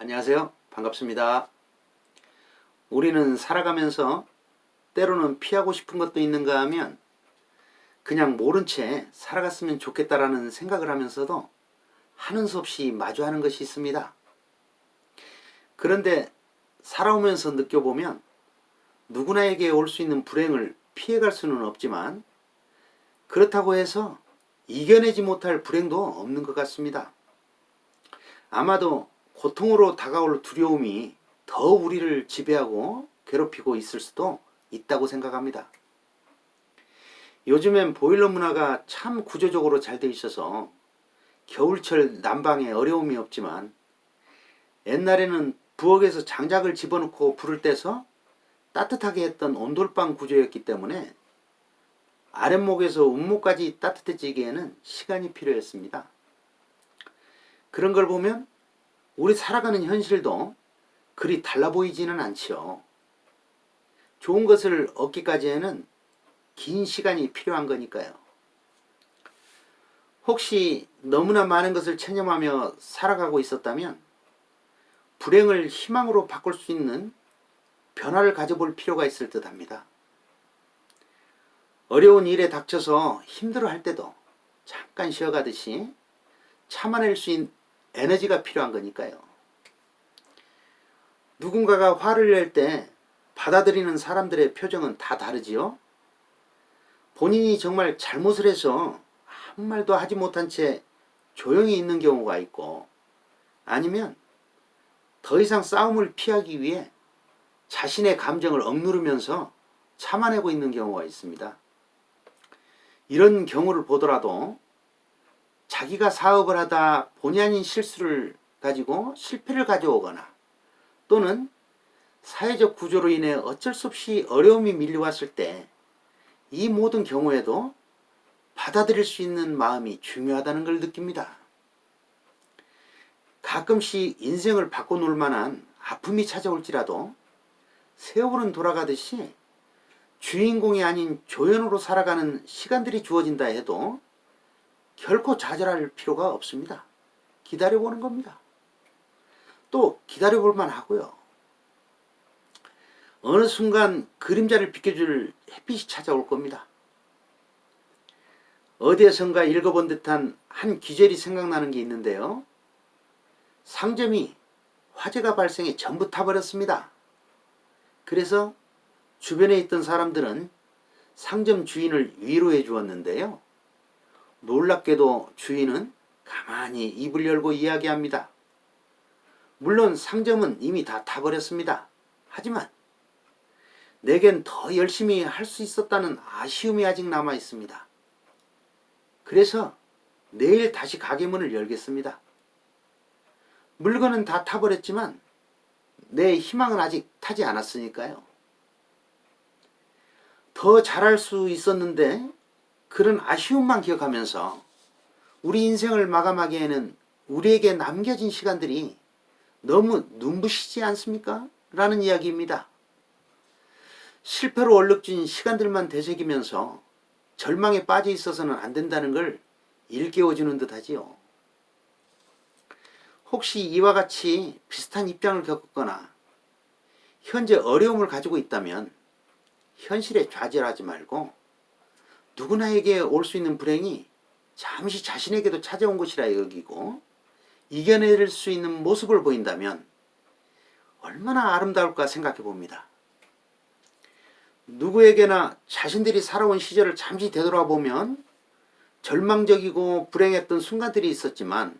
안녕하세요. 반갑습니다. 우리는 살아가면서 때로는 피하고 싶은 것도 있는가 하면 그냥 모른 채 살아갔으면 좋겠다라는 생각을 하면서도 하는 수 없이 마주하는 것이 있습니다. 그런데 살아오면서 느껴보면 누구나에게 올 수 있는 불행을 피해갈 수는 없지만 그렇다고 해서 이겨내지 못할 불행도 없는 것 같습니다. 아마도 고통으로 다가올 두려움이 더 우리를 지배하고 괴롭히고 있을 수도 있다고 생각합니다. 요즘엔 보일러 문화가 참 구조적으로 잘 돼 있어서 겨울철 난방에 어려움이 없지만 옛날에는 부엌에서 장작을 집어넣고 불을 떼서 따뜻하게 했던 온돌방 구조였기 때문에 아랫목에서 윗목까지 따뜻해지기에는 시간이 필요했습니다. 그런 걸 보면 우리 살아가는 현실도 그리 달라 보이지는 않지요. 좋은 것을 얻기까지에는 긴 시간이 필요한 거니까요. 혹시 너무나 많은 것을 체념하며 살아가고 있었다면 불행을 희망으로 바꿀 수 있는 변화를 가져볼 필요가 있을 듯 합니다. 어려운 일에 닥쳐서 힘들어할 때도 잠깐 쉬어가듯이 참아낼 수 있는 에너지가 필요한 거니까요. 누군가가 화를 낼 때 받아들이는 사람들의 표정은 다 다르지요. 본인이 정말 잘못을 해서 아무 말도 하지 못한 채 조용히 있는 경우가 있고, 아니면 더 이상 싸움을 피하기 위해 자신의 감정을 억누르면서 참아내고 있는 경우가 있습니다. 이런 경우를 보더라도 자기가 사업을 하다 본의 아닌 실수를 가지고 실패를 가져오거나 또는 사회적 구조로 인해 어쩔 수 없이 어려움이 밀려왔을 때 이 모든 경우에도 받아들일 수 있는 마음이 중요하다는 걸 느낍니다. 가끔씩 인생을 바꿔놓을 만한 아픔이 찾아올지라도 세월은 돌아가듯이 주인공이 아닌 조연으로 살아가는 시간들이 주어진다 해도 결코 좌절할 필요가 없습니다. 기다려보는 겁니다. 또 기다려볼 만하고요. 어느 순간 그림자를 비켜줄 햇빛이 찾아올 겁니다. 어디에선가 읽어본 듯한 한 귀절이 생각나는 게 있는데요. 상점이 화재가 발생해 전부 타버렸습니다. 그래서 주변에 있던 사람들은 상점 주인을 위로해 주었는데요. 놀랍게도 주인은 가만히 입을 열고 이야기합니다. 물론 상점은 이미 다 타버렸습니다. 하지만 내겐 더 열심히 할 수 있었다는 아쉬움이 아직 남아 있습니다. 그래서 내일 다시 가게 문을 열겠습니다. 물건은 다 타버렸지만 내 희망은 아직 타지 않았으니까요. 더 잘할 수 있었는데 그런 아쉬움만 기억하면서 우리 인생을 마감하기에는 우리에게 남겨진 시간들이 너무 눈부시지 않습니까? 라는 이야기입니다. 실패로 얼룩진 시간들만 되새기면서 절망에 빠져 있어서는 안 된다는 걸 일깨워주는 듯 하지요. 혹시 이와 같이 비슷한 입장을 겪었거나 현재 어려움을 가지고 있다면 현실에 좌절하지 말고 누구나에게 올 수 있는 불행이 잠시 자신에게도 찾아온 것이라 여기고 이겨낼 수 있는 모습을 보인다면 얼마나 아름다울까 생각해 봅니다. 누구에게나 자신들이 살아온 시절을 잠시 되돌아보면 절망적이고 불행했던 순간들이 있었지만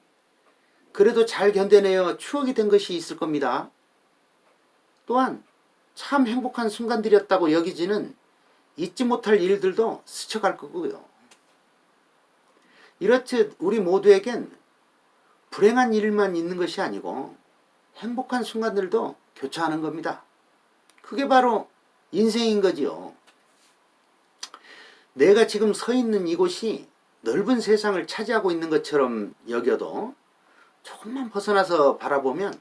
그래도 잘 견뎌내어 추억이 된 것이 있을 겁니다. 또한 참 행복한 순간들이었다고 여기지는 잊지 못할 일들도 스쳐갈 거고요. 이렇듯 우리 모두에겐 불행한 일만 있는 것이 아니고 행복한 순간들도 교차하는 겁니다. 그게 바로 인생인 거지요. 내가 지금 서 있는 이곳이 넓은 세상을 차지하고 있는 것처럼 여겨도 조금만 벗어나서 바라보면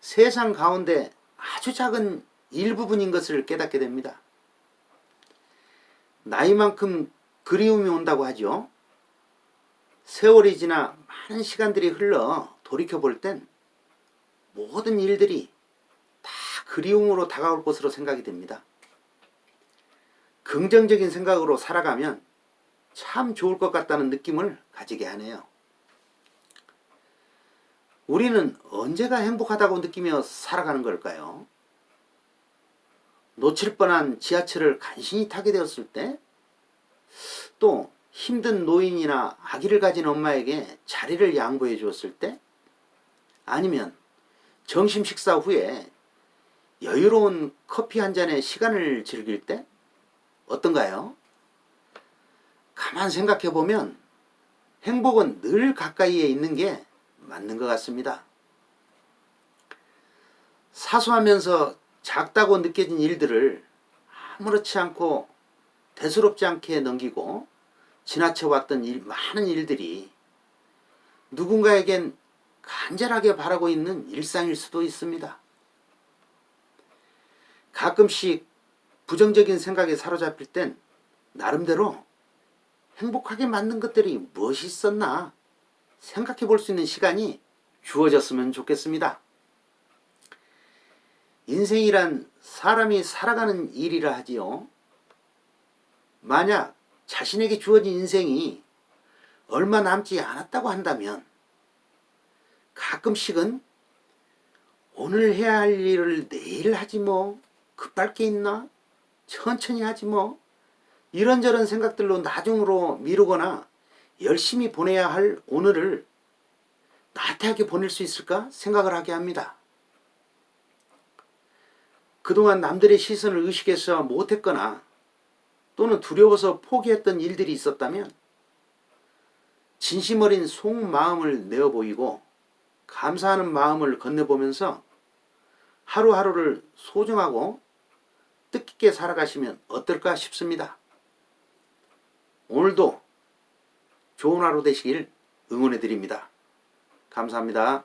세상 가운데 아주 작은 일부분인 것을 깨닫게 됩니다. 나이만큼 그리움이 온다고 하죠. 세월이 지나 많은 시간들이 흘러 돌이켜볼 땐 모든 일들이 다 그리움으로 다가올 것으로 생각이 됩니다. 긍정적인 생각으로 살아가면 참 좋을 것 같다는 느낌을 가지게 하네요. 우리는 언제가 행복하다고 느끼며 살아가는 걸까요? 놓칠 뻔한 지하철을 간신히 타게 되었을 때, 또 힘든 노인이나 아기를 가진 엄마에게 자리를 양보해 주었을 때, 아니면 점심 식사 후에 여유로운 커피 한 잔의 시간을 즐길 때 어떤가요? 가만 생각해 보면 행복은 늘 가까이에 있는 게 맞는 것 같습니다. 사소하면서 작다고 느껴진 일들을 아무렇지 않고 대수롭지 않게 넘기고 지나쳐왔던 많은 일들이 누군가에겐 간절하게 바라고 있는 일상일 수도 있습니다. 가끔씩 부정적인 생각에 사로잡힐 땐 나름대로 행복하게 만든 것들이 무엇이 있었나 생각해 볼 수 있는 시간이 주어졌으면 좋겠습니다. 인생이란 사람이 살아가는 일이라 하지요. 만약 자신에게 주어진 인생이 얼마 남지 않았다고 한다면 가끔씩은 오늘 해야 할 일을 내일 하지 뭐, 급할 게 있나, 천천히 하지 뭐, 이런저런 생각들로 나중으로 미루거나 열심히 보내야 할 오늘을 나태하게 보낼 수 있을까 생각을 하게 합니다. 그동안 남들의 시선을 의식해서 못했거나 또는 두려워서 포기했던 일들이 있었다면 진심 어린 속마음을 내어 보이고 감사하는 마음을 건네보면서 하루하루를 소중하고 뜻깊게 살아가시면 어떨까 싶습니다. 오늘도 좋은 하루 되시길 응원해 드립니다. 감사합니다.